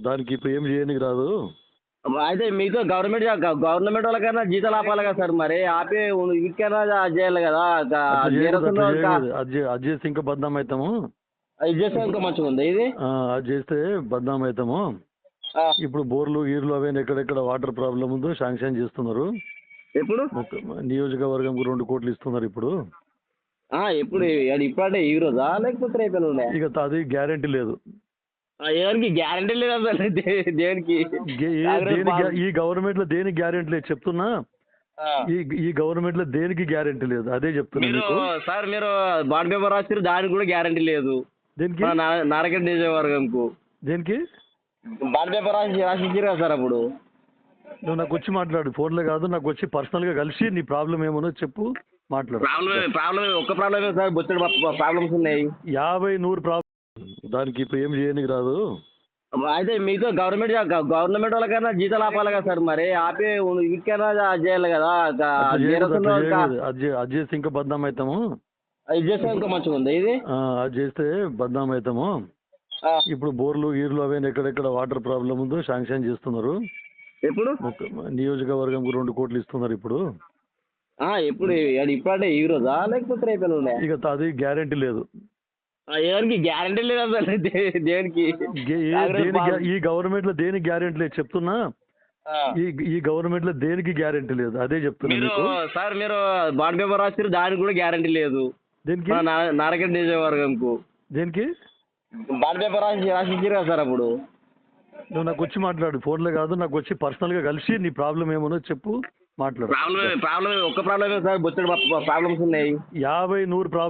దానికి ఇప్పుడు ఏం చేయనికి రాదు. అయితే మీతో గవర్నమెంట్ వాళ్ళకైనా జీతాలు ఆపాలి కదా సార్, మరి ఆపి వీటికైనా చేయాలి కదా. అట్లా చేయకూడదు, అట్లా జీరో చేయకూడదు. అది చేస్తే ఇంకా బద్నాం అవుతాము. ఇది చేస్తే ఇంకా మంచిగా ఉంది ఇది. అది చేస్తే బద్నాం అవుతాము. ఆ, ఇప్పుడు బోర్లు గీర్లు అవన్నీ ఎక్కడెక్కడ వాటర్ ప్రాబ్లం ఉందో శాంక్షన్ చేస్తున్నారు. ఎప్పుడు నియోజకవర్గంకు 2 కోట్లు ఇస్తున్నారు ఇప్పుడు. ఎప్పుడు ఇప్పుడంటే ఈ రోజా లేకపోతే రేపే ఉండే? ఇక అది గ్యారెంటీ లేదు. ఎవరికి గ్యారంటీ లేదు అసలు దేనికి? ఈ గవర్నమెంట్ లో దేనికి గ్యారెంటీ లేదు చెప్తున్నా. ఆ. ఈ గవర్నమెంట్ లో దేనికి గ్యారెంటీ లేదు, అదే చెప్తున్నా మీరు మీకు. సార్ మీరు బాండ్ పేపర్ రాసిరు, దానికి కూడా గ్యారంటీ లేదు. దేనికి మన నారగడ్డ నియోజకవర్గంకు దేనికి బాండ్ పేపర్ రాసిచ్చారు కదా సార్ అప్పుడు. నువ్వు నాకు వచ్చి మాట్లాడు, ఫోన్లో కాదు, నాకు వచ్చి పర్సనల్ గా కలిసి నీ ప్రాబ్లం ఏమో చెప్పు, మాట్లాడు. ప్రాబ్లం ఒక్క ప్రాబ్లమే సార్, బొచ్చడు ప్రాబ్లమ్స్ ఉన్నాయి. 50-100 ప్రాబ్లం. దానికి ఇప్పుడు ఏం చేయనికి రాదు. అయితే మీతో గవర్నమెంట్ వాళ్ళకైనా జీతాలు ఆపాలి కదా సార్, మరి ఆపి వీటికైనా చేయాలి కదా. అట్లా చేయకూడదు, అది చేస్తే ఇంకా బద్నాం అవుతాము. ఇది చేస్తే ఇంకా మంచిగా ఉంది ఇది. అది చేస్తే బద్నాం అవుతాము. ఇప్పుడు బోర్లు గీర్లు అవన్నీ ఎక్కడెక్కడ వాటర్ ప్రాబ్లం ఉందో శాంక్షన్ చేస్తున్నారు. ఎప్పుడు నియోజకవర్గంకు 2 కోట్లు ఇస్తున్నారు ఇప్పుడు. ఎప్పుడు ఇప్పుడంటే ఈ రోజా లేకపోతే రేపే ఉండే? ఇక అది గ్యారెంటీ లేదు. ఎవరికి గ్యారంటీ లేదు అసలు దేనికి? ఈ గవర్నమెంట్ లో దేనికి గ్యారెంటీ లేదు చెప్తున్నా. ఈ గవర్నమెంట్ లో దేనికి గ్యారెంటీ లేదు, అదే చెప్తున్నా మీకు. సార్ మీరు బాండ్ పేపర్ రాసిరు, దానికి కూడా గ్యారంటీ లేదు. దేనికి మన నారగడ్డ నియోజకవర్గంకు దేనికి బాండ్ పేపర్ రాసిచ్చారు కదా సార్ అప్పుడు. నువ్వు నాకు వచ్చి మాట్లాడు, ఫోన్లో కాదు, నాకు వచ్చి పర్సనల్ గా కలిసి నీ ప్రాబ్లం ఏమో చెప్పు, మాట్లాడు. ప్రాబ్లం ఒక్క ప్రాబ్లమే సార్, బొచ్చడు ప్రాబ్లమ్స్ ఉన్నాయి. 50-100 ప్రాబ్లం.